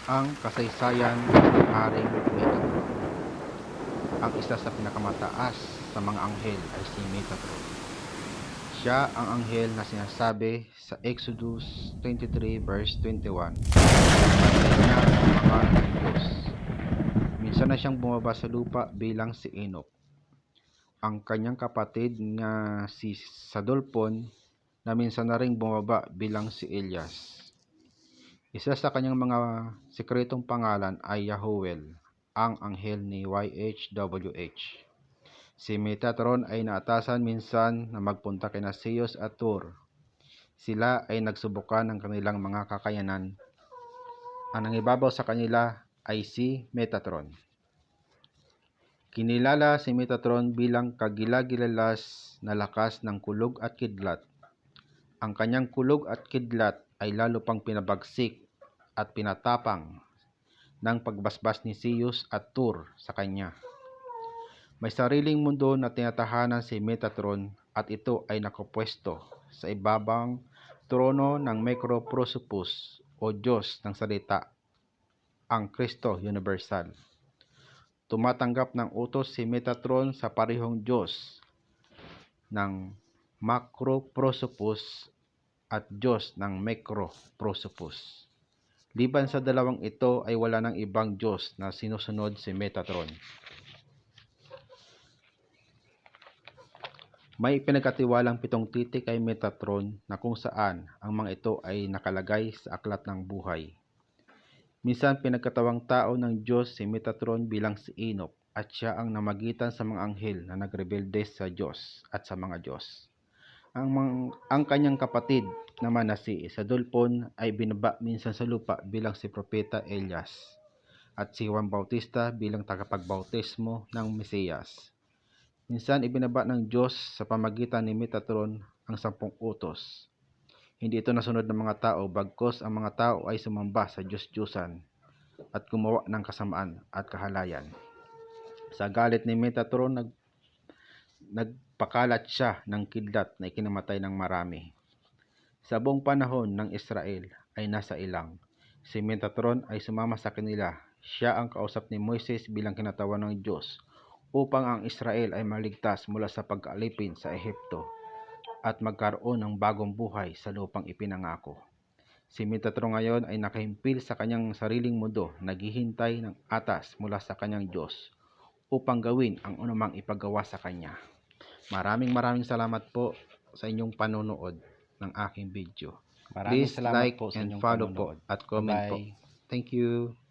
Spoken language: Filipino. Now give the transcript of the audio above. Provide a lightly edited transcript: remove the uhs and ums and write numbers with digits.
Ang kasaysayan ng Haring Metatron. Ang isa sa pinakamataas sa mga anghel ay si Metatron. Siya ang anghel na sinasabi sa Exodus 23 verse 21 na niya ang mga ng Diyos. Minsan na siyang bumaba sa lupa bilang si Enoch. Ang kanyang kapatid na si Sadolpon na minsan na ring bumaba bilang si Elias. Isa sa kanyang mga sikretong pangalan ay Yahuwel, ang anghel ni YHWH. Si Metatron ay naatasan minsan na magpunta kina Zeus at Tur. Sila ay nagsubukan ng kanilang mga kakayanan. Ang nangibabaw sa kanila ay si Metatron. Kinilala si Metatron bilang kagilagilalas na lakas ng kulog at kidlat. Ang kanyang kulog at kidlat ay lalo pang pinabagsik at pinatapang ng pagbasbas ni Zeus at Tur sa kanya. May sariling mundo na tinatahanan si Metatron at ito ay nakapwesto sa ibabang trono ng Microprosopus o Diyos ng Salita, ang Kristo Universal. Tumatanggap ng utos si Metatron sa parehong Diyos ng Macroprosopus at Diyos ng Microprosopus. Liban sa dalawang ito ay wala ng ibang Diyos na sinusunod si Metatron. May pinagkatiwalang 7 titik kay Metatron na kung saan ang mga ito ay nakalagay sa aklat ng buhay. Minsan pinagkatawang tao ng Diyos si Metatron bilang si Enoch at siya ang namagitan sa mga anghel na nagrebelde sa Diyos at sa mga Diyos. Ang kanyang kapatid naman na si Sadolpon ay binaba minsan sa lupa bilang si Propeta Elias at si Juan Bautista bilang tagapagbautismo ng Mesiyas. Minsan ibinaba ng Diyos sa pamagitan ni Metatron ang 10 utos. Hindi ito nasunod ng mga tao bagkus ang mga tao ay sumamba sa Diyos-Diyusan at gumawa ng kasamaan at kahalayan. Sa galit ni Metatron nagpakalat siya ng kidlat na ikinamatay ng marami. Sa buong panahon ng Israel ay nasa ilang. Si Metatron ay sumama sa kanila. Siya ang kausap ni Moises bilang kinatawan ng Diyos upang ang Israel ay maligtas mula sa pag-alipin sa Ehipto at magkaroon ng bagong buhay sa lupang ipinangako. Si Metatron ngayon ay nakahimpil sa kanyang sariling mundo, naghihintay ng atas mula sa kanyang Diyos upang gawin ang anumang ipagawa sa kanya. Maraming salamat po sa inyong panonood ng aking video. Maraming Please salamat like po sa and inyong follow po panonood. at comment po. Bye-bye. Thank you.